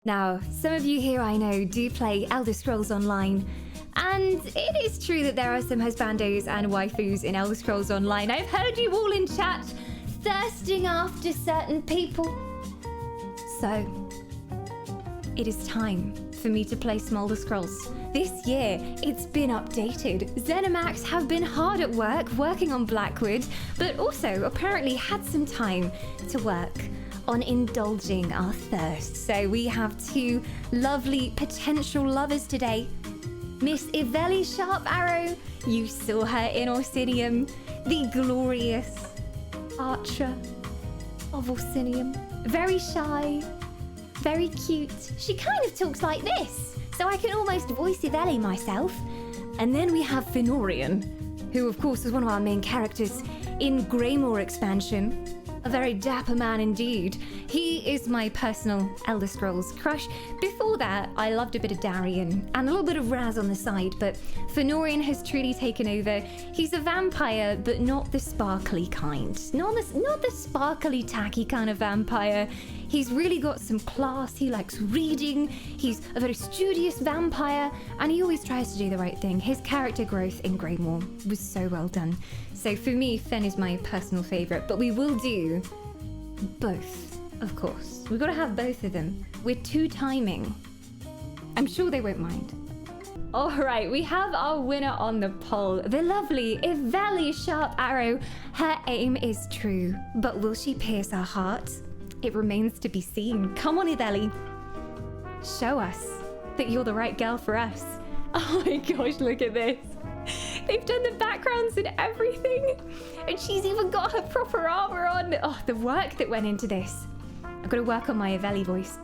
Now, some of you here I know do play Elder Scrolls Online, and it is true that there are some husbandos and waifus in Elder Scrolls Online. I've heard you all in chat thirsting after certain people. So, it is time for me to play Smoulder Scrolls. This year, it's been updated. ZeniMax have been hard at work working on Blackwood, but also apparently had some time to work on indulging our thirst. So we have two lovely potential lovers today. Miss Eveli Sharp Arrow, you saw her in Orsinium, the glorious archer of Orsinium. Very shy, very cute. She kind of talks like this, so I can almost voice Eveli myself. And then we have Fennorian, who of course is one of our main characters in Greymore expansion. A very dapper man indeed. He is my personal Elder Scrolls crush. Before that, I loved a bit of Darian and a little bit of Raz on the side, but Fennorian has truly taken over. He's a vampire, but not the sparkly kind. Not the sparkly, tacky kind of vampire. He's really got some class. He likes reading. He's a very studious vampire, and he always tries to do the right thing. His character growth in Greymore was so well done. So for me, Fen is my personal favourite, but we will do both, of course. We've got to have both of them. We're two timing. I'm sure they won't mind. All right, we have our winner on the poll, the lovely Eveli Sharp Arrow. Her aim is true, but will she pierce our heart? It remains to be seen. Come on, Eveli. Show us that you're the right girl for us. Oh my gosh, look at this. They've done the backgrounds and everything. And she's even got her proper armor on. Oh, the work that went into this. I've got to work on my Eveli voice.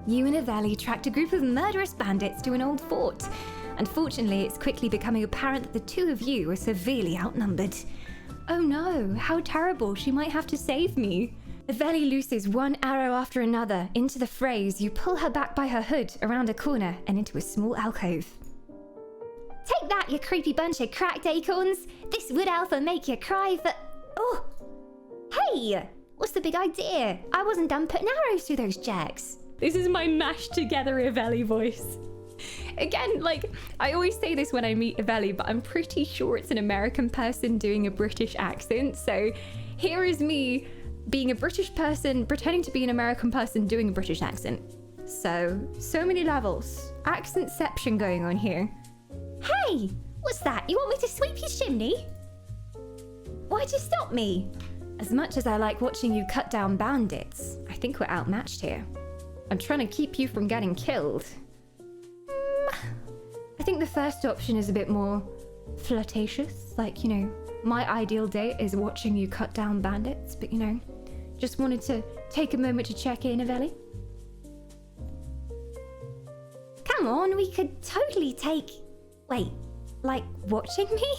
You and Eveli tracked a group of murderous bandits to an old fort. Unfortunately, it's quickly becoming apparent that the two of you are severely outnumbered. Oh no, how terrible. She might have to save me. Eveli looses one arrow after another into the fray as you pull her back by her hood around a corner and into a small alcove. Take that, you creepy bunch of cracked acorns! This wood elf will make you cry for... Oh! Hey! What's the big idea? I wasn't done putting arrows through those jerks. This is my mashed together Eveli voice. Again, like, I always say this when I meet Eveli, but I'm pretty sure it's an American person doing a British accent. So here is me being a British person, pretending to be an American person doing a British accent. So many levels. Accentception going on here. Hey, what's that? You want me to sweep your chimney? Why'd you stop me? As much as I like watching you cut down bandits, I think we're outmatched here. I'm trying to keep you from getting killed. I think the first option is a bit more flirtatious. Like, you know, my ideal date is watching you cut down bandits, but you know, just wanted to take a moment to check in, Eveli. Come on, we could totally take... Wait, like watching me?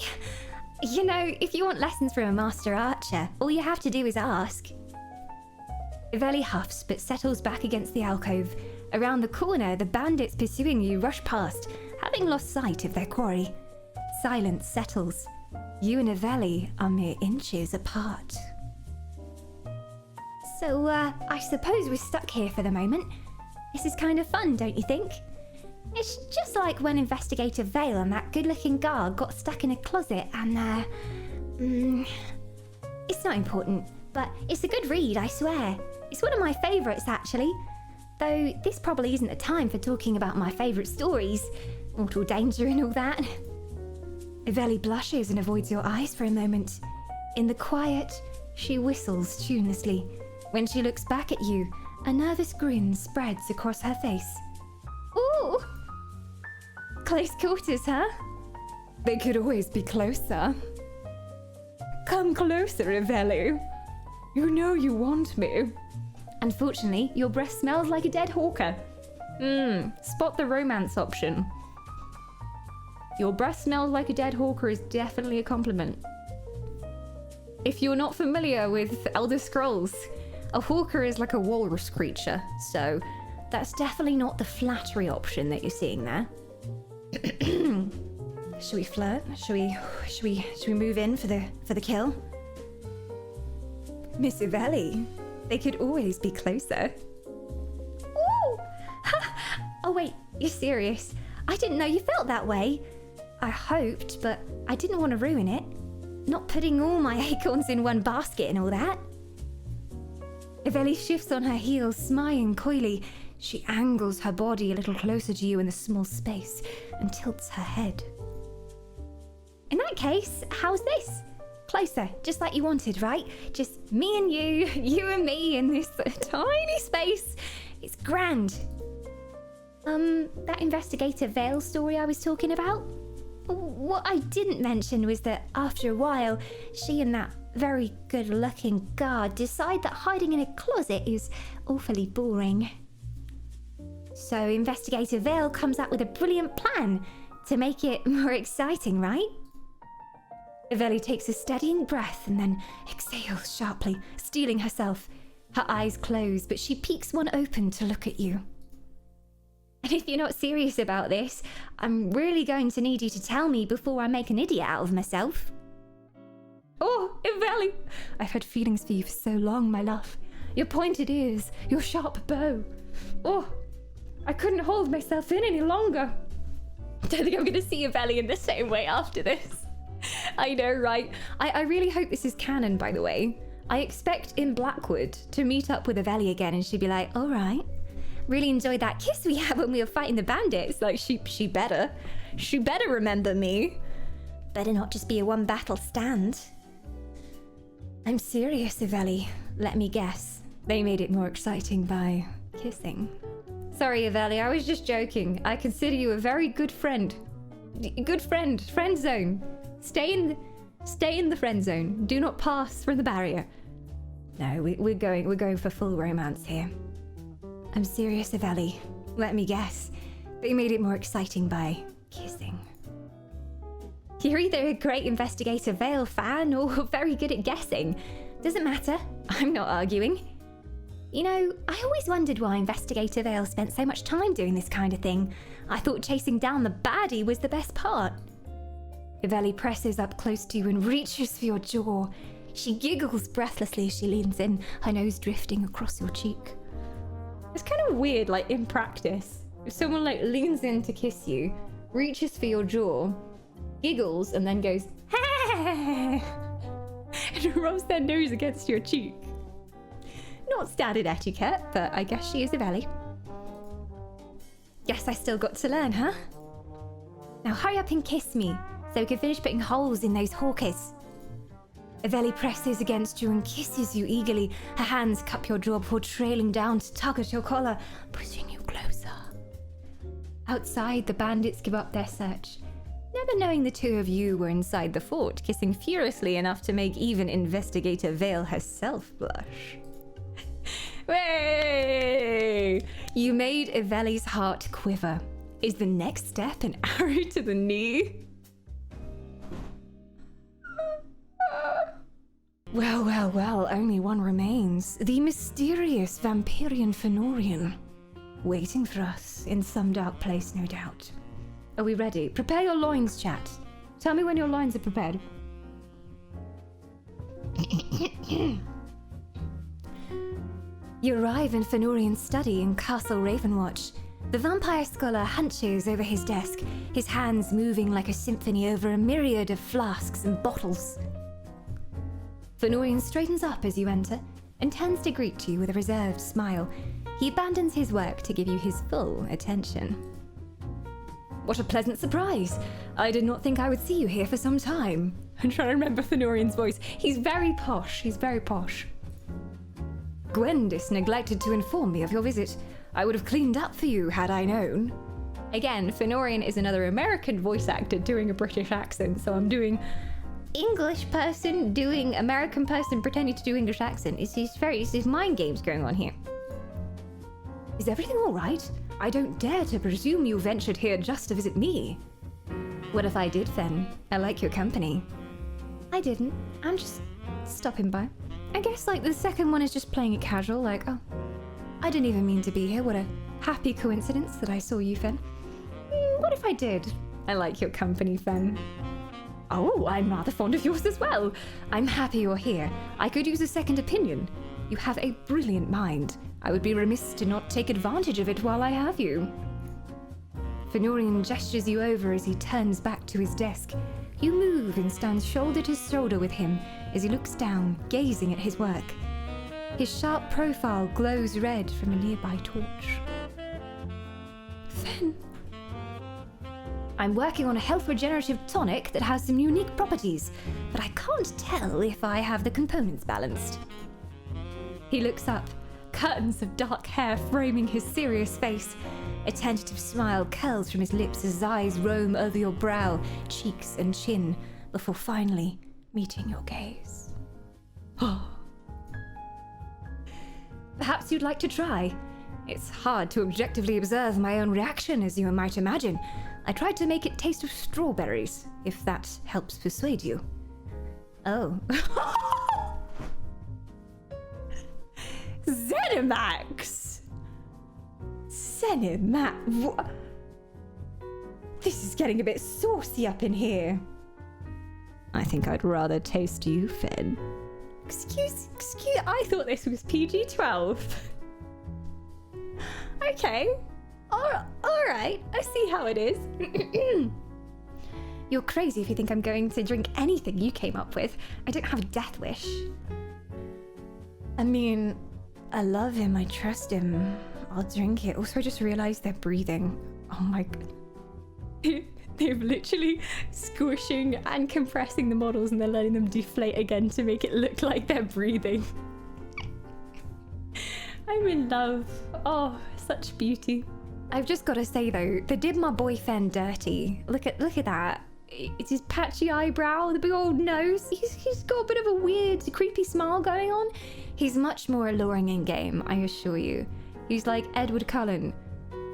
You know, if you want lessons from a master archer, all you have to do is ask. Eveli huffs but settles back against the alcove. Around the corner, the bandits pursuing you rush past, having lost sight of their quarry. Silence settles. You and Eveli are mere inches apart. So, I suppose we're stuck here for the moment. This is kind of fun, don't you think? It's just like when Investigator Vale and that good-looking guard got stuck in a closet and, it's not important, but it's a good read, I swear. It's one of my favourites, actually. Though this probably isn't the time for talking about my favourite stories. Mortal danger and all that. Eveli blushes and avoids your eyes for a moment. In the quiet, she whistles tunelessly. When she looks back at you, a nervous grin spreads across her face. Ooh! Close quarters, huh? They could always be closer. Come closer, Eveli. You know you want me. Unfortunately, your breath smells like a dead hawker. Spot the romance option. Your breath smells like a dead hawker is definitely a compliment. If you're not familiar with Elder Scrolls, a hawker is like a walrus creature, so that's definitely not the flattery option that you're seeing there. Should we flirt? Should we move in for the kill? Miss Eveli, they could always be closer. wait, you're serious? I didn't know you felt that way. I hoped, but I didn't want to ruin it. Not putting all my acorns in one basket and all that. Eveli shifts on her heels, smiling coyly. She angles her body a little closer to you in the small space and tilts her head. In that case, how's this? Closer, just like you wanted, right? Just me and you and me in this tiny space. It's grand. That investigator Vale story I was talking about? What I didn't mention was that after a while, she and that very good-looking guard decide that hiding in a closet is awfully boring. So Investigator Vale comes up with a brilliant plan to make it more exciting, right? Eveli takes a steadying breath and then exhales sharply, steeling herself. Her eyes close, but she peeks one open to look at you. And if you're not serious about this, I'm really going to need you to tell me before I make an idiot out of myself. Oh, Eveli! I've had feelings for you for so long, my love. Your pointed ears, your sharp bow. Oh, I couldn't hold myself in any longer. I don't think I'm going to see Eveli in the same way after this. I know, right? I really hope this is canon, by the way. I expect in Blackwood to meet up with Eveli again and she'd be like, all right. Really enjoyed that kiss we had when we were fighting the bandits. Like, she better remember me. Better not just be a one battle stand. I'm serious, Eveli. Let me guess. They made it more exciting by kissing. Sorry, Eveli, I was just joking. I consider you a very good friend. Good friend. Friend zone. Stay in the friend zone. Do not pass from the barrier. No, we're going for full romance here. I'm serious, Eveli. Let me guess. They made it more exciting by kissing. You're either a great Investigator Vale fan or very good at guessing. Doesn't matter. I'm not arguing. You know, I always wondered why Investigator Vale spent so much time doing this kind of thing. I thought chasing down the baddie was the best part. Eveli presses up close to you and reaches for your jaw. She giggles breathlessly as she leans in, her nose drifting across your cheek. It's kind of weird, like, in practice. If someone, like, leans in to kiss you, reaches for your jaw, giggles, and then goes, hey, and rubs their nose against your cheek. Not standard etiquette, but I guess she is Eveli. Guess I still got to learn, huh? Now hurry up and kiss me, so we can finish putting holes in those hawkers. Eveli presses against you and kisses you eagerly. Her hands cup your jaw before trailing down to tug at your collar, pushing you closer. Outside, the bandits give up their search, never knowing the two of you were inside the fort, kissing furiously enough to make even Investigator Vale herself blush. Way! You made Eveli's heart quiver. Is the next step an arrow to the knee? Well, only one remains. The mysterious Vampirian Fennorian. Waiting for us in some dark place, no doubt. Are we ready? Prepare your loins, chat. Tell me when your loins are prepared. You arrive in Fennorian's study in Castle Ravenwatch. The vampire scholar hunches over his desk, his hands moving like a symphony over a myriad of flasks and bottles. Fennorian straightens up as you enter and turns to greet you with a reserved smile. He abandons his work to give you his full attention. What a pleasant surprise! I did not think I would see you here for some time. I'm trying to remember Fennorian's voice. He's very posh. Gwendis neglected to inform me of your visit. I would have cleaned up for you had I known. Again, Fennorian is another American voice actor doing a British accent, so I'm doing English person doing American person pretending to do English accent. It's these mind games going on here. Is everything all right? I don't dare to presume you ventured here just to visit me. What if I did, Fen? I like your company. I didn't. I'm just stopping by. I guess, like, the second one is just playing it casual, like, oh, I didn't even mean to be here. What a happy coincidence that I saw you, Fen. What if I did? I like your company, Fen. Oh, I'm rather fond of yours as well. I'm happy you're here. I could use a second opinion. You have a brilliant mind. I would be remiss to not take advantage of it while I have you. Fennorian gestures you over as he turns back to his desk. You move and stand shoulder to shoulder with him as he looks down, gazing at his work. His sharp profile glows red from a nearby torch. Fen. I'm working on a health regenerative tonic that has some unique properties, but I can't tell if I have the components balanced. He looks up, curtains of dark hair framing his serious face. A tentative smile curls from his lips as his eyes roam over your brow, cheeks, and chin, before finally meeting your gaze. Perhaps you'd like to try. It's hard to objectively observe my own reaction, as you might imagine. I tried to make it taste of strawberries, if that helps persuade you. Oh. Zenimax! What? This is getting a bit saucy up in here. I think I'd rather taste you, Fen. Excuse, I thought this was PG-12. Okay. Alright, I see how it is. You're crazy if you think I'm going to drink anything you came up with. I don't have a death wish. I mean, I love him, I trust him. I'll drink it. Also, I just realized they're breathing. Oh my god. They're literally squishing and compressing the models and they're letting them deflate again to make it look like they're breathing. I'm in love. Oh, such beauty. I've just got to say though, they did my boy Fen dirty. Look at that. It's his patchy eyebrow, the big old nose. He's got a bit of a weird, creepy smile going on. He's much more alluring in game, I assure you. He's like Edward Cullen,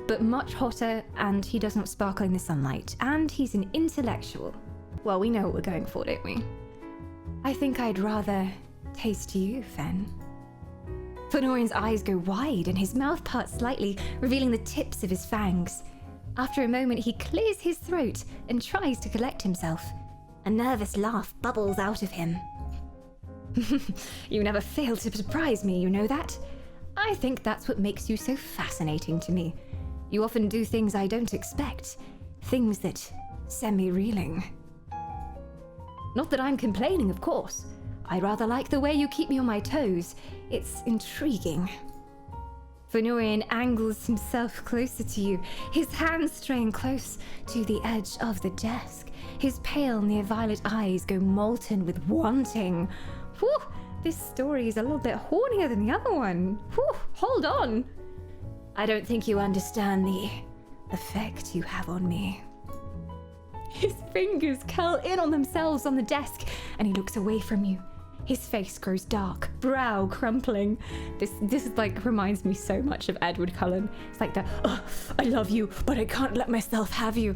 but much hotter, and he does not sparkle in the sunlight. And he's an intellectual. Well, we know what we're going for, don't we? I think I'd rather taste you, Fen. Fennorian's eyes go wide and his mouth parts slightly, revealing the tips of his fangs. After a moment, he clears his throat and tries to collect himself. A nervous laugh bubbles out of him. You never fail to surprise me, you know that? I think that's what makes you so fascinating to me. You often do things I don't expect. Things that send me reeling. Not that I'm complaining, of course. I rather like the way you keep me on my toes. It's intriguing. Fennorian angles himself closer to you, his hands straying close to the edge of the desk. His pale, near-violet eyes go molten with wanting. Whew, this story is a little bit hornier than the other one. Whew, hold on. I don't think you understand the effect you have on me. His fingers curl in on themselves on the desk, and he looks away from you. His face grows dark, brow crumpling. This is like reminds me so much of Edward Cullen. It's like that, I love you, but I can't let myself have you.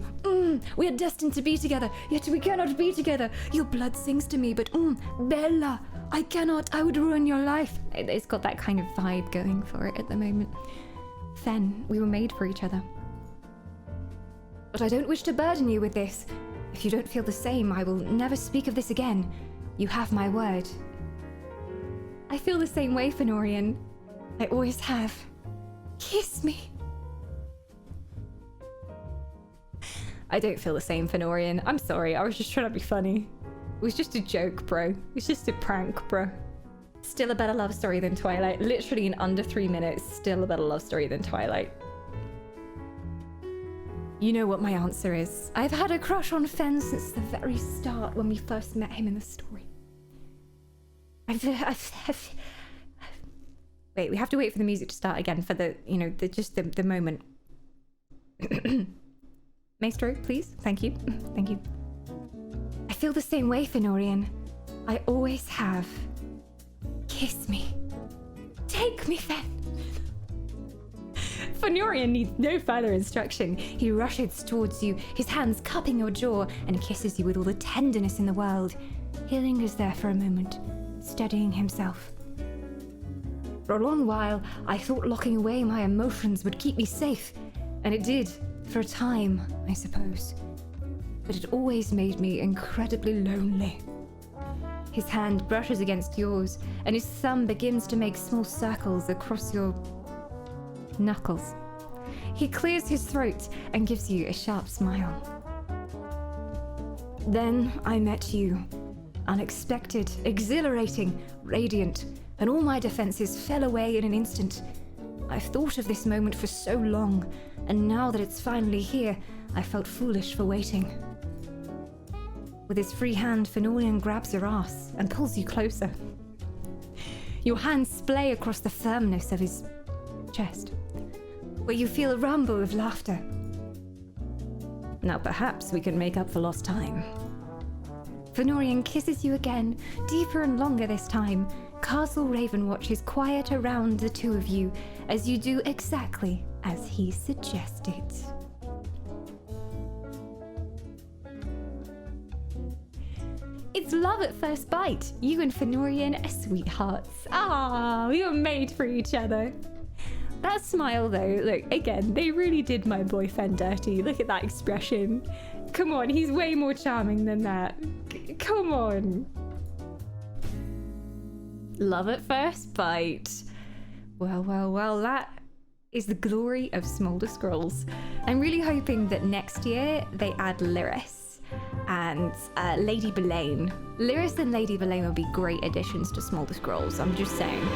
We are destined to be together, yet we cannot be together. Your blood sings to me, but Bella, I cannot, I would ruin your life. It's got that kind of vibe going for it at the moment. Fen, we were made for each other. But I don't wish to burden you with this. If you don't feel the same, I will never speak of this again. You have my word. I feel the same way, Fennorian. I always have. Kiss me. I don't feel the same, Fennorian. I'm sorry, I was just trying to be funny. It was just a joke, bro. It's just a prank, bro. Still a better love story than Twilight. Literally in under 3 minutes, still a better love story than Twilight. You know what my answer is. I've had a crush on Fen since the very start when we first met him in the story. Wait, we have to wait for the music to start again for the, the moment. Maestro, please. Thank you. Thank you. I feel the same way, Fennorian. I always have. Kiss me. Take me, Fen. Fennorian needs no further instruction. He rushes towards you, his hands cupping your jaw, and kisses you with all the tenderness in the world. He lingers there for a moment, steadying himself. For a long while, I thought locking away my emotions would keep me safe, and it did, for a time, I suppose. But it always made me incredibly lonely. His hand brushes against yours, and his thumb begins to make small circles across your knuckles. He clears his throat and gives you a sharp smile. Then I met you. Unexpected, exhilarating, radiant, and all my defenses fell away in an instant. I've thought of this moment for so long, and now that it's finally here, I felt foolish for waiting. With his free hand, Fennorian grabs your ass and pulls you closer. Your hands splay across the firmness of his chest, where you feel a rumble of laughter. Now perhaps we can make up for lost time. Fennorian kisses you again, deeper and longer this time. Castle Ravenwatch is quiet around the two of you as you do exactly as he suggested. It's love at first bite. You and Fennorian are sweethearts. Ah, we were made for each other. That smile though, look, again, they really did my boyfriend dirty. Look at that expression. Come on, he's way more charming than that. Come on. Love at first bite. Well, that is the glory of Smoulder Scrolls. I'm really hoping that next year they add Lyris and Lady Belaine. Lyris and Lady Belaine will be great additions to Smoulder Scrolls, I'm just saying.